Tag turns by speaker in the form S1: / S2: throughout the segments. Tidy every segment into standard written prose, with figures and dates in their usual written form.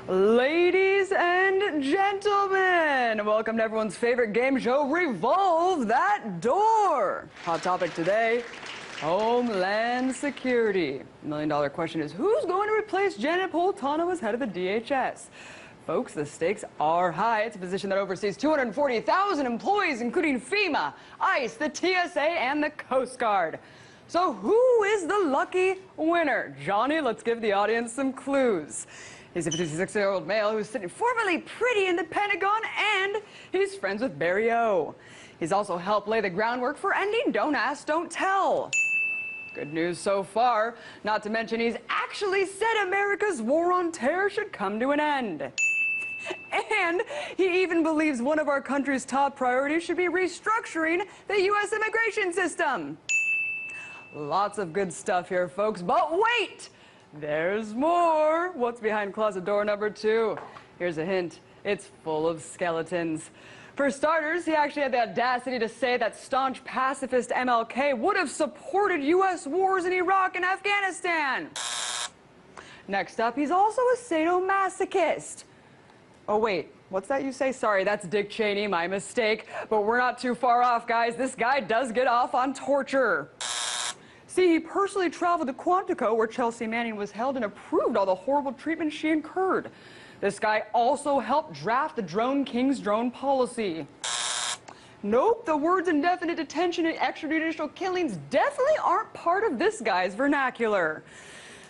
S1: Ladies and gentlemen, welcome to everyone's favorite game show, Revolve That Door. Hot topic today, Homeland Security. The million-dollar question is, who's going to replace Janet Poltano as head of the DHS? Folks, the stakes are high. It's a position that oversees 240,000 employees, including FEMA, ICE, the TSA, and the Coast Guard. So who is the lucky winner? Johnny, let's give the audience some clues. He's a 56-year-old male who's sitting formerly pretty in the Pentagon, and he's friends with Barry O. He's also helped lay the groundwork for ending Don't Ask, Don't Tell. Good news so far, not to mention he's actually said America's war on terror should come to an end. And he even believes one of our country's top priorities should be restructuring the U.S. immigration system. Lots of good stuff here, folks, but wait! There's more. What's behind closet door number 2? Here's a hint. It's full of skeletons. For starters, he actually had the audacity to say that staunch pacifist MLK would have supported U.S. wars in Iraq and Afghanistan. Next up, he's also a sadomasochist. Oh, wait. What's that you say? Sorry, that's Dick Cheney, my mistake. But we're not too far off, guys. This guy does get off on torture. See, he personally traveled to Quantico, where Chelsea Manning was held, and approved all the horrible treatment she incurred. This guy also helped draft the Drone King's drone policy. Nope, the words indefinite detention and extrajudicial killings definitely aren't part of this guy's vernacular.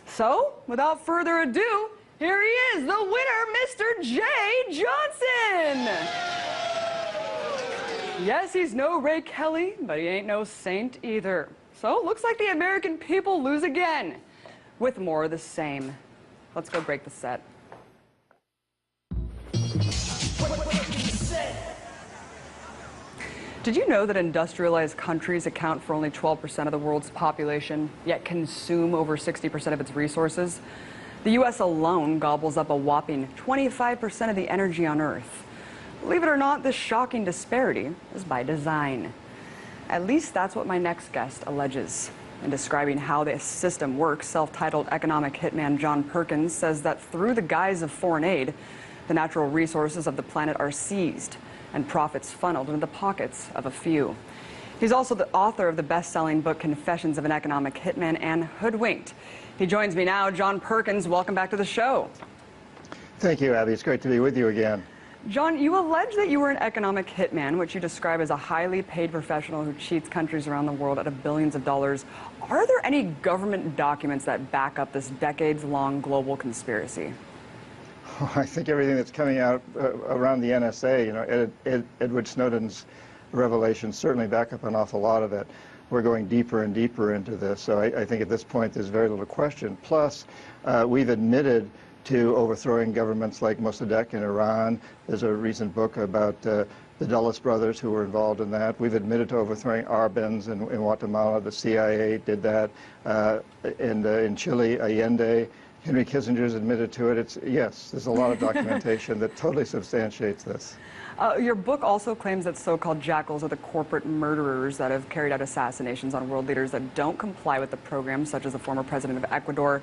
S1: So, without further ado, here he is, the winner, Mr. Jeh Johnson! Yes, he's no Ray Kelly, but he ain't no saint either. So, looks like the American people lose again, with more of the same. Let's go break the set. Did you know that industrialized countries account for only 12% of the world's population, yet consume over 60% of its resources? The U.S. alone gobbles up a whopping 25% of the energy on Earth. Believe it or not, this shocking disparity is by design. At least that's what my next guest alleges. In describing how this system works, self-titled economic hitman John Perkins says that through the guise of foreign aid, the natural resources of the planet are seized and profits funneled into the pockets of a few. He's also the author of the best-selling book Confessions of an Economic Hitman and Hoodwinked. He joins me now. John Perkins, welcome back to the show.
S2: Thank you, Abby. It's great to be with you again.
S1: John, you allege that you were an economic hitman, which you describe as a highly paid professional who cheats countries around the world out of billions of dollars. Are there any government documents that back up this decades-long global conspiracy?
S2: I think everything that's coming out around the NSA, you know, Edward Snowden's revelations certainly back up an awful lot of it. We're going deeper and deeper into this, so I think at this point there's very little question. Plus, we've admitted to overthrowing governments like Mossadegh in Iran. There's a recent book about the Dulles brothers who were involved in that. We've admitted to overthrowing Arbenz in Guatemala. The CIA did that. In Chile, Allende. Henry Kissinger's admitted to it. Yes, there's a lot of documentation that totally substantiates this.
S1: Your book also claims that so-called jackals are the corporate murderers that have carried out assassinations on world leaders that don't comply with the program, such as the former president of Ecuador.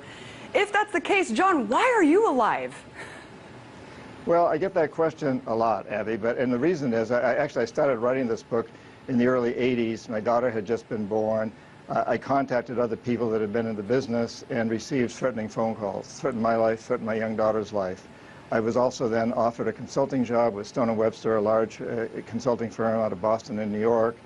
S1: If that's the case, John, why are you alive?
S2: Well, I get that question a lot, Abby, and the reason is I started writing this book in the early 80s. My daughter had just been born. I contacted other people that had been in the business and received threatening phone calls, threatened my life, threatened my young daughter's life. I was also then offered a consulting job with Stone & Webster, a large consulting firm out of Boston and New York.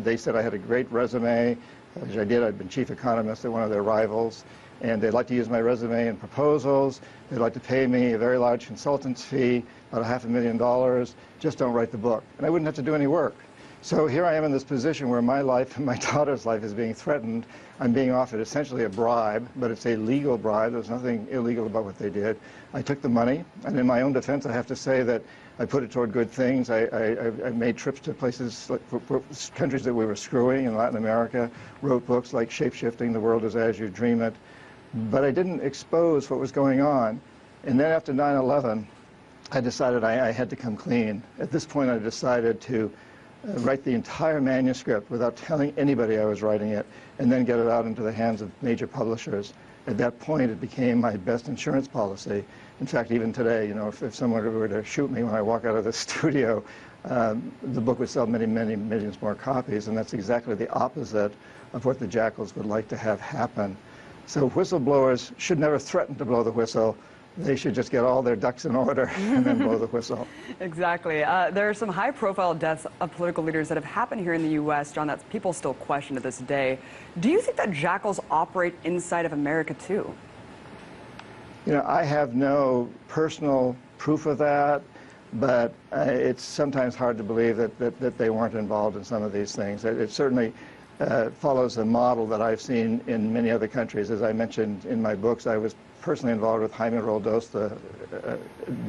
S2: They said I had a great resume, which I did. I'd been chief economist at one of their rivals, and they'd like to use my resume in proposals. They'd like to pay me a very large consultant's fee, about $500,000. Just don't write the book. And I wouldn't have to do any work. So here I am in this position where my life and my daughter's life is being threatened. I'm being offered essentially a bribe, but it's a legal bribe. There's nothing illegal about what they did. I took the money, and in my own defense, I have to say that I put it toward good things. I made trips to places, like countries that we were screwing in Latin America, wrote books like Shape-Shifting, The World is As You Dream It, but I didn't expose what was going on. And then after 9/11, I decided I had to come clean. At this point, I decided to write the entire manuscript without telling anybody I was writing it, and then get it out into the hands of major publishers. At that point, it became my best insurance policy. In fact, even today, you know, if someone were to shoot me when I walk out of the studio, the book would sell many, many millions more copies, and that's exactly the opposite of what the jackals would like to have happen. So whistleblowers should never threaten to blow the whistle. They should just get all their ducks in order and then blow the whistle.
S1: Exactly. There are some high-profile deaths of political leaders that have happened here in the U.S., John, that people still question to this day. Do you think that jackals operate inside of America, too?
S2: You know, I have no personal proof of that, but it's sometimes hard to believe that they weren't involved in some of these things. It certainly follows a model that I've seen in many other countries. As I mentioned in my books, I was personally involved with Jaime Roldos, the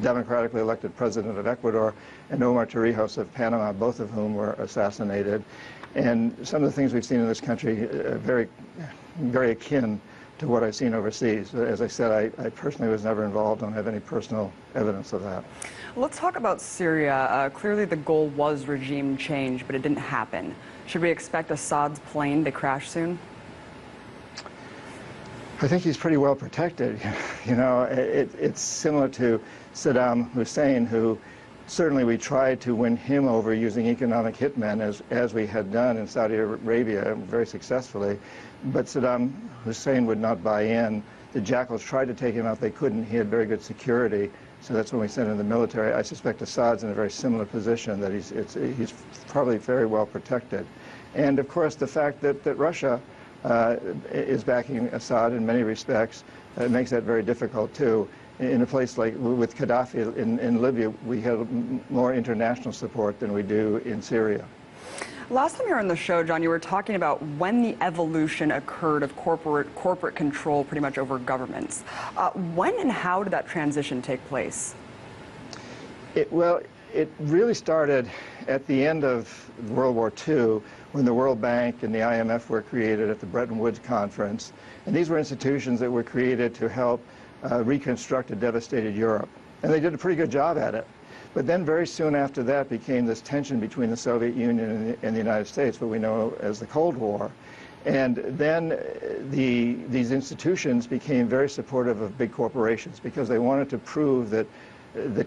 S2: democratically elected president of Ecuador, and Omar Torrijos of Panama, both of whom were assassinated. And some of the things we've seen in this country are very, very akin to what I've seen overseas. As I said, I personally was never involved. Don't have any personal evidence of that.
S1: Let's talk about Syria. Clearly the goal was regime change, but it didn't happen. Should we expect Assad's plane to crash soon?
S2: I think he's pretty well protected. You know, it's similar to Saddam Hussein, who certainly we tried to win him over using economic hitmen, as we had done in Saudi Arabia very successfully. But Saddam Hussein would not buy in. The jackals tried to take him out. They couldn't. He had very good security. So that's when we sent in the military. I suspect Assad's in a very similar position, that he's probably very well protected. And of course, the fact that Russia is backing Assad in many respects makes that very difficult too. In a place like with Gaddafi in Libya, we have more international support than we do in Syria.
S1: Last time you were on the show, John, you were talking about when the evolution occurred of corporate control pretty much over governments. When and how did that transition take place?
S2: Well, it really started at the end of World War II, when the World Bank and the IMF were created at the Bretton Woods Conference. And these were institutions that were created to help reconstruct a devastated Europe. And they did a pretty good job at it. But then very soon after that became this tension between the Soviet Union and the United States, what we know as the Cold War. And then these institutions became very supportive of big corporations because they wanted to prove that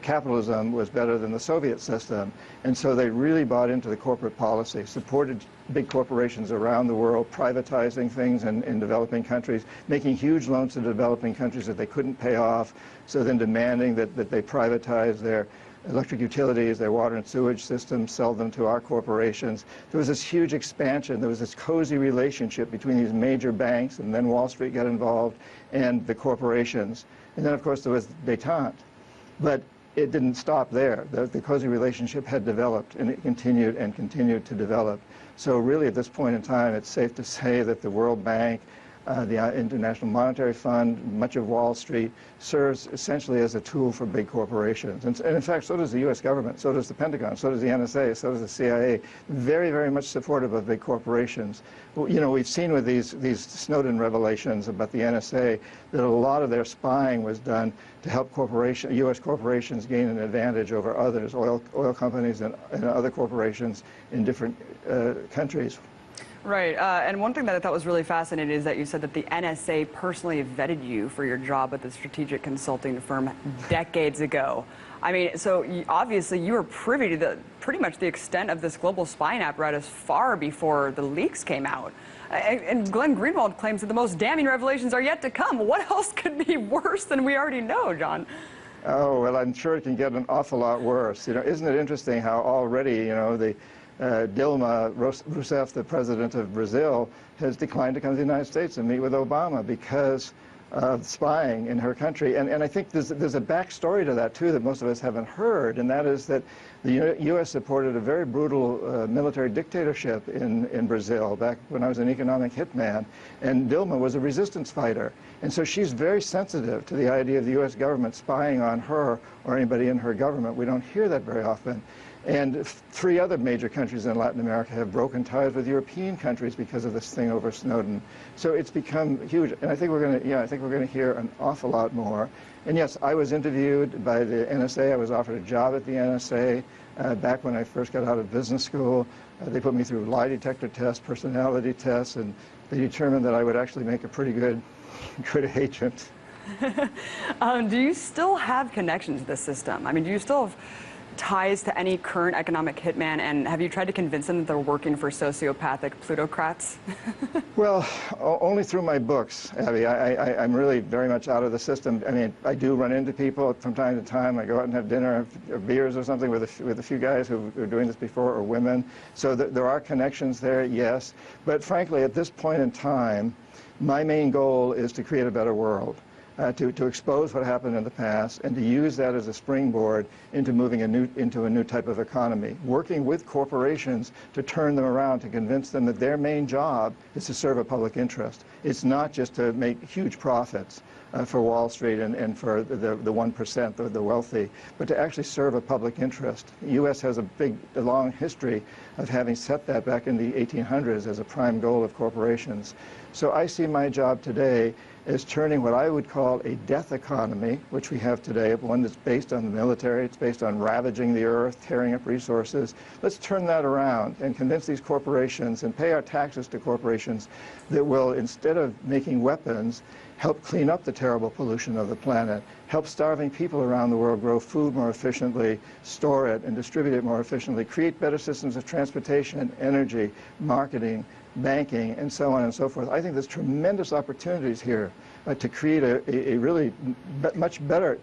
S2: capitalism was better than the Soviet system. And so they really bought into the corporate policy, supported big corporations around the world, privatizing things in developing countries, making huge loans to developing countries that they couldn't pay off, so then demanding that they privatize their electric utilities, their water and sewage systems, sell them to our corporations. There was this huge expansion. There was this cozy relationship between these major banks, and then Wall Street got involved, and the corporations. And then, of course, there was détente. But it didn't stop there. The cozy relationship had developed, and it continued and continued to develop. So really, at this point in time, it's safe to say that the World Bank, the International Monetary Fund, much of Wall Street, serves essentially as a tool for big corporations. And in fact, so does the U.S. government, so does the Pentagon, so does the NSA, so does the CIA. Very, very much supportive of big corporations. You know, we've seen with these Snowden revelations about the NSA that a lot of their spying was done to help U.S. corporations gain an advantage over others, oil companies and other corporations in different countries.
S1: Right, and one thing that I thought was really fascinating is that you said that the NSA personally vetted you for your job at the strategic consulting firm decades ago. I mean, so obviously you were privy to pretty much the extent of this global spying apparatus far before the leaks came out. And Glenn Greenwald claims that the most damning revelations are yet to come. What else could be worse than we already know, John?
S2: Oh, well, I'm sure it can get an awful lot worse. You know, isn't it interesting how already, you know, Dilma Rousseff, the president of Brazil, has declined to come to the United States and meet with Obama because of spying in her country. And I think there's a backstory to that, too, that most of us haven't heard, and that is that the U.S. supported a very brutal military dictatorship in Brazil back when I was an economic hitman, and Dilma was a resistance fighter. And so she's very sensitive to the idea of the U.S. government spying on her or anybody in her government. We don't hear that very often. And 3 other major countries in Latin America have broken ties with European countries because of this thing over Snowden. So it's become huge, and I think we're going to hear an awful lot more. And yes, I was interviewed by the NSA. I was offered a job at the NSA back when I first got out of business school. They put me through lie detector tests, personality tests, and they determined that I would actually make a pretty good good agent.
S1: Do you still have connections to this system? I mean, do you still have ties to any current economic hitman, and have you tried to convince them that they're working for sociopathic plutocrats?
S2: Well, only through my books, Abby. I'm really very much out of the system. I mean, I do run into people from time to time. I go out and have dinner or beers or something with a few guys who are doing this before, or women. So there are connections there, yes. But frankly, at this point in time, my main goal is to create a better world. To expose what happened in the past and to use that as a springboard into moving into a new type of economy, working with corporations to turn them around, to convince them that their main job is to serve a public interest. It's not just to make huge profits for Wall Street and for the 1%, the wealthy, but to actually serve a public interest. The U.S. has a long history of having set that back in the 1800s as a prime goal of corporations. So I see my job today as turning what I would call a death economy, which we have today, one that's based on the military, it's based on ravaging the earth, tearing up resources. Let's turn that around and convince these corporations and pay our taxes to corporations that will, instead of making weapons, help clean up the terrible pollution of the planet, help starving people around the world grow food more efficiently, store it and distribute it more efficiently, create better systems of transportation, energy, marketing, banking, and so on and so forth. I think there's tremendous opportunities here to create a really much better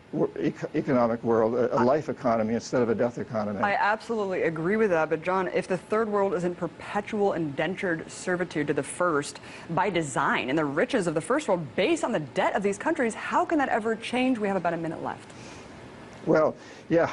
S2: economic world, a life economy instead of a death economy.
S1: I absolutely agree with that, but John, if the third world is in perpetual indentured servitude to the first by design, and the riches of the first world based on the debt of these countries, how can that ever change? We have about a minute left.
S2: Well, yeah.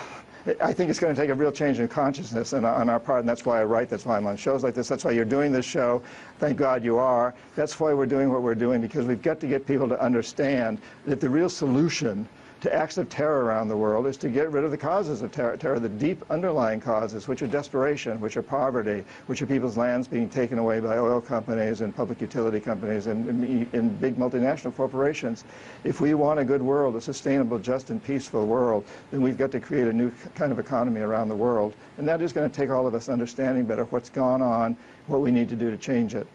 S2: I think it's going to take a real change in consciousness on our part, and that's why I write, that's why I'm on shows like this, that's why you're doing this show. Thank God you are. That's why we're doing what we're doing, because we've got to get people to understand that the real solution to acts of terror around the world is to get rid of the causes of terror, the deep underlying causes, which are desperation, which are poverty, which are people's lands being taken away by oil companies and public utility companies and big multinational corporations. If we want a good world, a sustainable, just, and peaceful world, then we've got to create a new kind of economy around the world. And that is going to take all of us understanding better what's gone on, what we need to do to change it.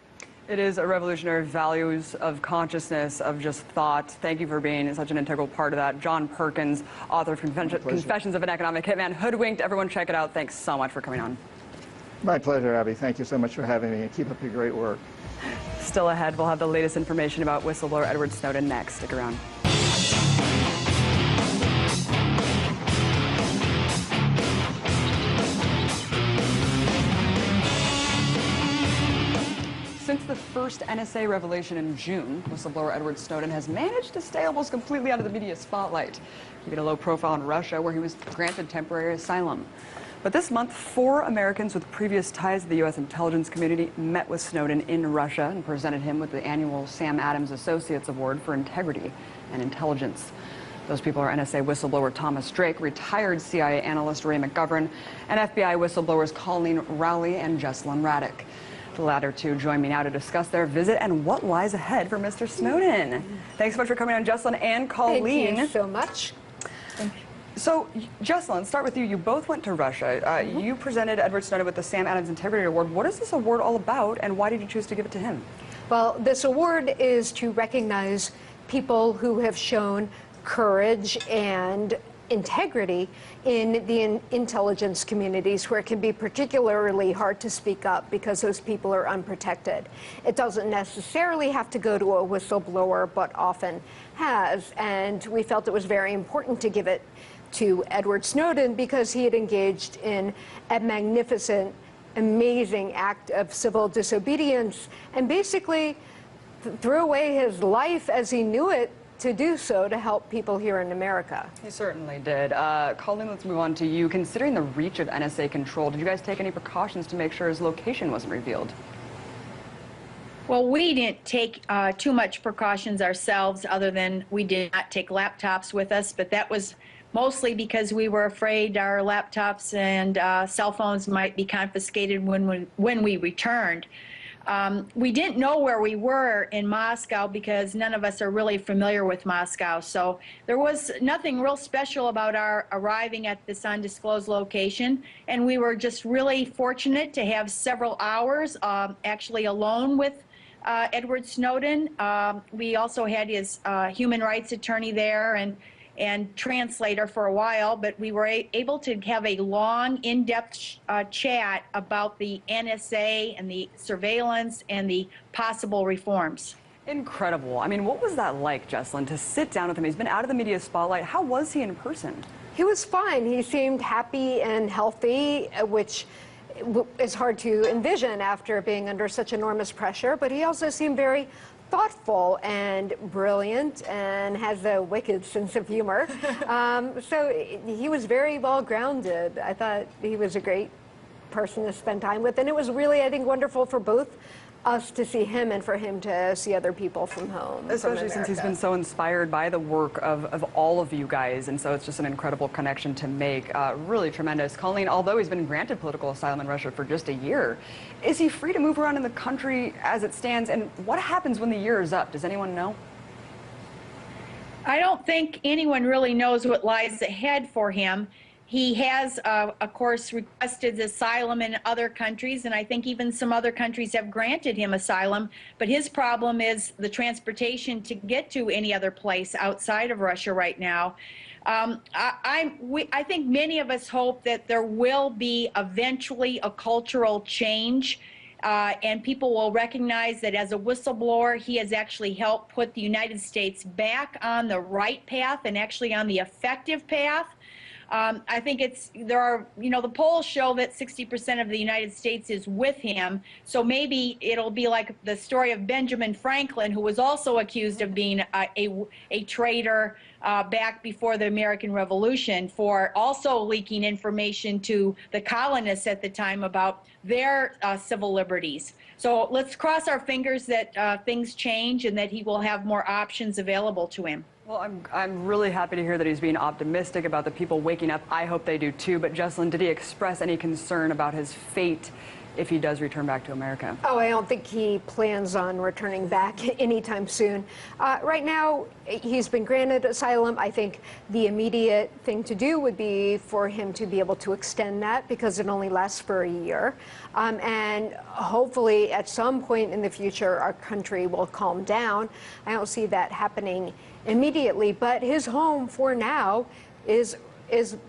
S1: It is a revolutionary values of consciousness, of just thought. Thank you for being such an integral part of that. John Perkins, author of Confessions of an Economic Hitman. Hoodwinked. Everyone check it out. Thanks so much for coming on.
S2: My pleasure, Abby. Thank you so much for having me, and keep up your great work.
S1: Still ahead, we'll have the latest information about whistleblower Edward Snowden next. Stick around. Since the first NSA revelation in June, whistleblower Edward Snowden has managed to stay almost completely out of the media spotlight, keeping a low profile in Russia, where he was granted temporary asylum. But this month, 4 Americans with previous ties to the U.S. intelligence community met with Snowden in Russia and presented him with the annual Sam Adams Associates Award for Integrity and Intelligence. Those people are NSA whistleblower Thomas Drake, retired CIA analyst Ray McGovern, and FBI whistleblowers Colleen Rowley and Jesselyn Raddick. The latter two join me now to discuss their visit and what lies ahead for Mr. Snowden. Thanks so much for coming on, Jesselyn and Colleen.
S3: Thank you so much.
S1: So, Jesselyn, start with you. You both went to Russia. You presented Edward Snowden with the Sam Adams Integrity Award. What is this award all about, and why did you choose to give it to him?
S3: Well, this award is to recognize people who have shown courage and integrity in the intelligence communities, where it can be particularly hard to speak up because those people are unprotected. It doesn't necessarily have to go to a whistleblower, but often has, and we felt it was very important to give it to Edward Snowden because he had engaged in a magnificent, amazing act of civil disobedience and basically threw away his life as he knew it to do so to help people here in America.
S1: He certainly did. Colleen, let's move on to you. Considering the reach of NSA control, did you guys take any precautions to make sure his location wasn't revealed?
S4: Well, we didn't take too much precautions ourselves, other than we did not take laptops with us, but that was mostly because we were afraid our laptops and cell phones might be confiscated when we returned. We didn't know where we were in Moscow because none of us are really familiar with Moscow. So there was nothing real special about our arriving at this undisclosed location. And we were just really fortunate to have several hours actually alone with Edward Snowden. We also had his human rights attorney there and translator for a while, but we were able to have a long, in-depth chat about the NSA and the surveillance and the possible reforms.
S1: Incredible. I mean, what was that like, Jesslyn, to sit down with him? He's been out of the media spotlight. How was he in person?
S3: He was fine. He seemed happy and healthy, which is hard to envision after being under such enormous pressure, but he also seemed very thoughtful and brilliant and has a wicked sense of humor. So he was very well grounded. I thought he was a great person to spend time with, and it was really, I think, wonderful for both us to see him and for him to see other people from home.
S1: Especially since he's been so inspired by the work of all of you guys, and so it's just an incredible connection to make. Really tremendous. Colleen, although he's been granted political asylum in Russia for just a year, is he free to move around in the country as it stands? And what happens when the year is up? Does anyone know?
S4: I don't think anyone really knows what lies ahead for him. He has, of course, requested asylum in other countries, and I think even some other countries have granted him asylum. But his problem is the transportation to get to any other place outside of Russia right now. I think many of us hope that there will be eventually a cultural change, and people will recognize that as a whistleblower, he has actually helped put the United States back on the right path and actually on the effective path. I think the polls show that 60% of the United States is with him. So maybe it'll be like the story of Benjamin Franklin, who was also accused of being a traitor back before the American Revolution for also leaking information to the colonists at the time about their civil liberties. So let's cross our fingers that things change and that he will have more options available to him.
S1: Well, I'm really happy to hear that he's being optimistic about the people waking up. I hope they do too. But Jesslyn, did he express any concern about his fate if he does return back to America?
S3: Oh, I don't think he plans on returning back anytime soon. Right now, he's been granted asylum. I think the immediate thing to do would be for him to be able to extend that because it only lasts for a year. And hopefully at some point in the future, our country will calm down. I don't see that happening immediately, but his home for now is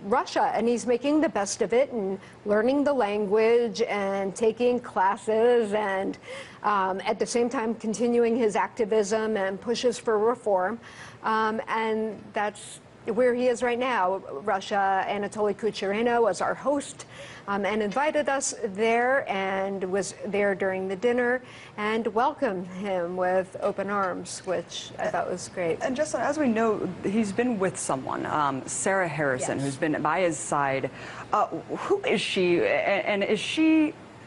S3: Russia, and he's making the best of it and learning the language and taking classes and at the same time continuing his activism and pushes for reform. And that's where he is right now. Russia, Anatoly Kuchereno was our host and invited us there and was there during the dinner and welcomed him with open arms, which I thought was great.
S1: And just as we know, he's been with someone, Sarah Harrison,
S3: Yes.
S1: who's been by his side. Who is she? And is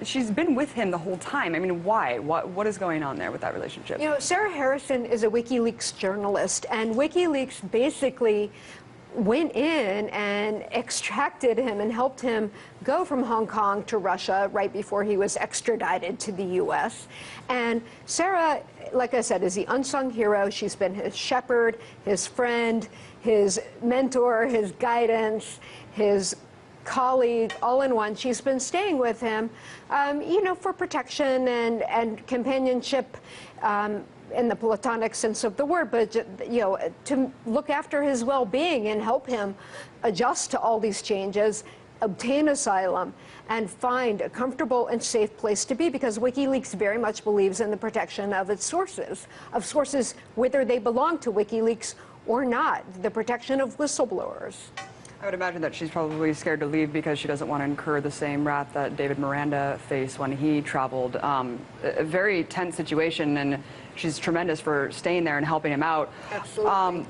S1: she's been with him the whole time? I mean, why? What is going on there with that relationship?
S3: You know, Sarah Harrison is a WikiLeaks journalist, and WikiLeaks basically went in and extracted him and helped him go from Hong Kong to Russia right before he was extradited to the U.S. And Sarah, like I said, is the unsung hero. She's been his shepherd, his friend, his mentor, his guidance, his colleague, all in one. She's been staying with him, you know, for protection and companionship in the platonic sense of the word, but, you know, to look after his well-being and help him adjust to all these changes, obtain asylum, and find a comfortable and safe place to be, because WikiLeaks very much believes in the protection of its sources, whether they belong to WikiLeaks or not, the protection of whistleblowers.
S1: I would imagine that she's probably scared to leave because she doesn't want to incur the same wrath that David Miranda faced when he traveled. A very tense situation, and she's tremendous for staying there and helping him out.
S3: Absolutely.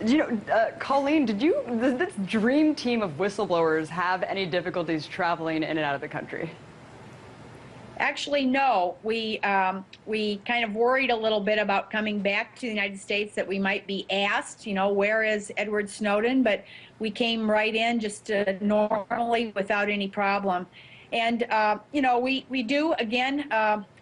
S1: You know, Colleen, did this dream team of whistleblowers have any difficulties traveling in and out of the country?
S4: Actually, no. We kind of worried a little bit about coming back to the United States, that we might be asked, you know, where is Edward Snowden? But we came right in just normally without any problem. And, you know, we do, again,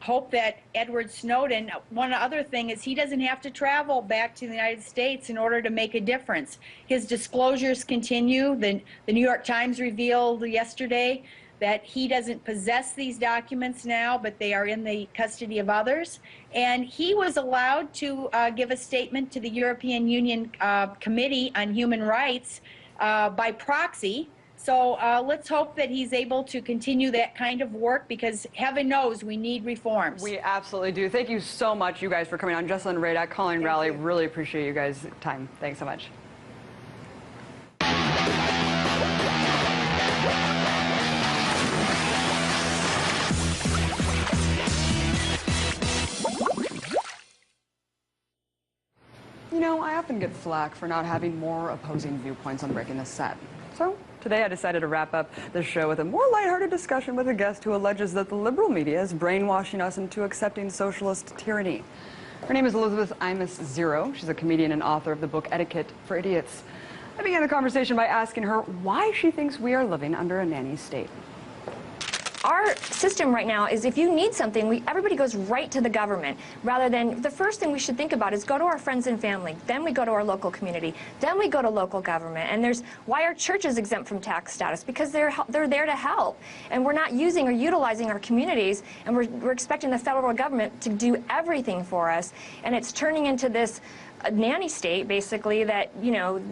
S4: hope that Edward Snowden, one other thing is he doesn't have to travel back to the United States in order to make a difference. His disclosures continue. The New York Times revealed yesterday that he doesn't possess these documents now, but they are in the custody of others. And he was allowed to give a statement to the European Union Committee on Human Rights by proxy. So let's hope that he's able to continue that kind of work, because heaven knows we need reforms.
S1: We absolutely do. Thank you so much, you guys, for coming on. Jessalyn Radak, Colleen Rowley, really appreciate you guys' time. Thanks so much. You know, I often get flack for not having more opposing viewpoints on Breaking the Set. So today I decided to wrap up the show with a more lighthearted discussion with a guest who alleges that the liberal media is brainwashing us into accepting socialist tyranny. Her name is Elizabeth Imus-Zero. She's a comedian and author of the book Etiquette for Idiots. I began the conversation by asking her why she thinks we are living under a nanny state.
S5: Our system right now is if you need something, everybody goes right to the government, rather than the first thing we should think about is go to our friends and family, then we go to our local community, then we go to local government. And there's why are churches exempt from tax status? Because they're there to help, and we're not using or utilizing our communities, and we're expecting the federal government to do everything for us, and it's turning into this nanny state, basically, that, you know,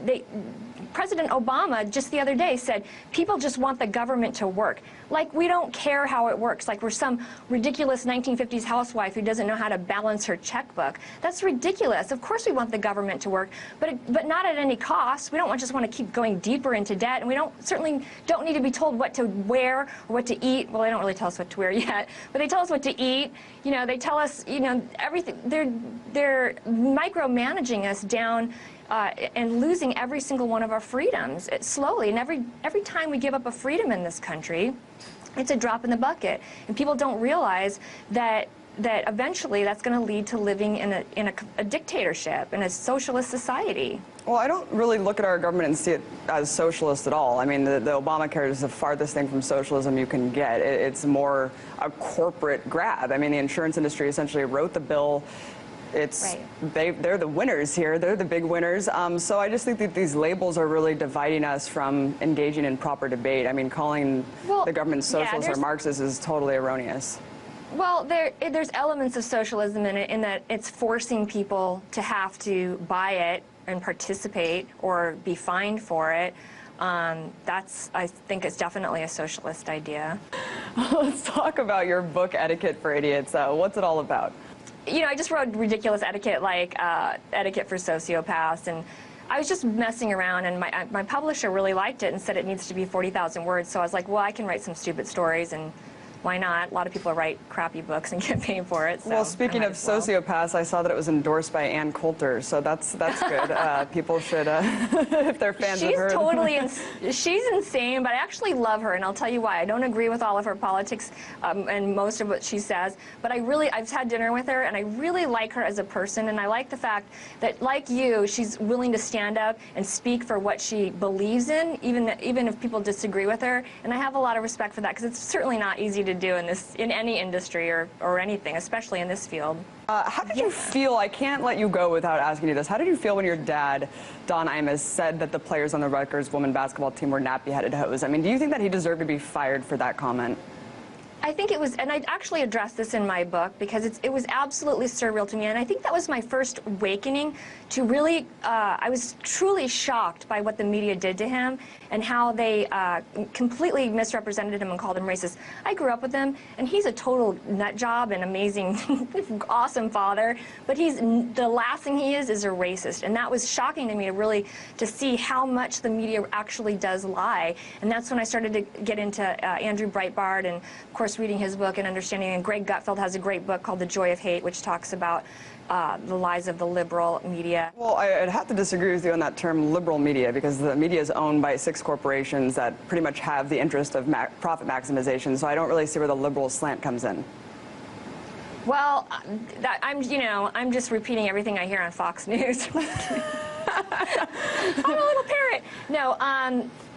S5: President Obama just the other day said people just want the government to work. Like we don't care how it works, like we're some ridiculous 1950s housewife who doesn't know how to balance her checkbook. That's ridiculous. Of course we want the government to work, but not at any cost. We don't just want to keep going deeper into debt, and we certainly don't need to be told what to wear or what to eat. Well, they don't really tell us what to wear yet, but they tell us what to eat. You know, they tell us, you know, everything. They're micromanaging us down and losing every single one of our freedoms slowly. And every time we give up a freedom in this country, it's a drop in the bucket. And people don't realize that eventually that's going to lead to living in a dictatorship, in a socialist society.
S1: Well, I don't really look at our government and see it as socialist at all. I mean, the Obamacare is the farthest thing from socialism you can get. It's more a corporate grab. I mean, the insurance industry essentially wrote the bill. It's right. They're the winners here. They're the big winners. So I just think that these labels are really dividing us from engaging in proper debate. I mean, calling the government socialist or Marxist is totally erroneous.
S5: Well, there's elements of socialism in it, in that it's forcing people to have to buy it and participate or be fined for it. I think it's definitely a socialist idea.
S1: Let's talk about your book, Etiquette for Idiots. What's it all about?
S5: You know, I just wrote ridiculous etiquette, like Etiquette for Sociopaths, and I was just messing around, and my publisher really liked it and said it needs to be 40,000 words, so I was like, well, I can write some stupid stories, and why not? A lot of people write crappy books and get paid for it. So
S1: well, speaking of sociopaths, I saw that it was endorsed by Ann Coulter, so that's good. People should, if they're fans of her.
S5: She's insane, but I actually love her, and I'll tell you why. I don't agree with all of her politics and most of what she says, but I've had dinner with her, and I really like her as a person, and I like the fact that, like you, she's willing to stand up and speak for what she believes in, even if people disagree with her, and I have a lot of respect for that, because it's certainly not easy to do in any industry or anything, especially in this field.
S1: How did you feel? I can't let you go without asking you this. How did you feel when your dad, Don Imus, said that the players on the Rutgers women basketball team were nappy-headed hoes? I mean, do you think that he deserved to be fired for that comment?
S5: I think it was, and I actually addressed this in my book, because it was absolutely surreal to me, and I think that was my first awakening to really, I was truly shocked by what the media did to him and how they completely misrepresented him and called him racist. I grew up with him, and he's a total nut job and amazing, awesome father, but the last thing he is a racist, and that was shocking to me to see how much the media actually does lie, and that's when I started to get into Andrew Breitbart, and of course reading his book and understanding, and Greg Gutfeld has a great book called The Joy of Hate, which talks about the lies of the liberal media.
S1: Well, I'd have to disagree with you on that term, liberal media, because the media is owned by 6 corporations that pretty much have the interest of profit maximization, so I don't really see where the liberal slant comes in.
S5: Well, I'm just repeating everything I hear on Fox News. I'm a little parrot. No,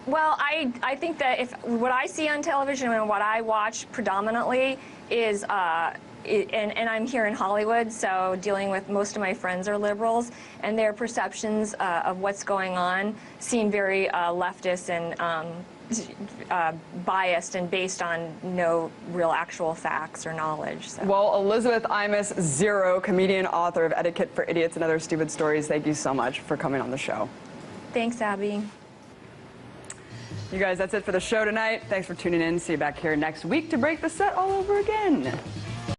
S5: well, I think that if what I see on television and what I watch predominantly is, and I'm here in Hollywood, so dealing with most of my friends are liberals, and their perceptions of what's going on seem very leftist and biased and based on no real actual facts or knowledge. So.
S1: Well, Elizabeth Imus, Zero, comedian, author of Etiquette for Idiots and Other Stupid Stories, thank you so much for coming on the show.
S5: Thanks, Abby.
S1: You guys, that's it for the show tonight. Thanks for tuning in. See you back here next week to break the set all over again.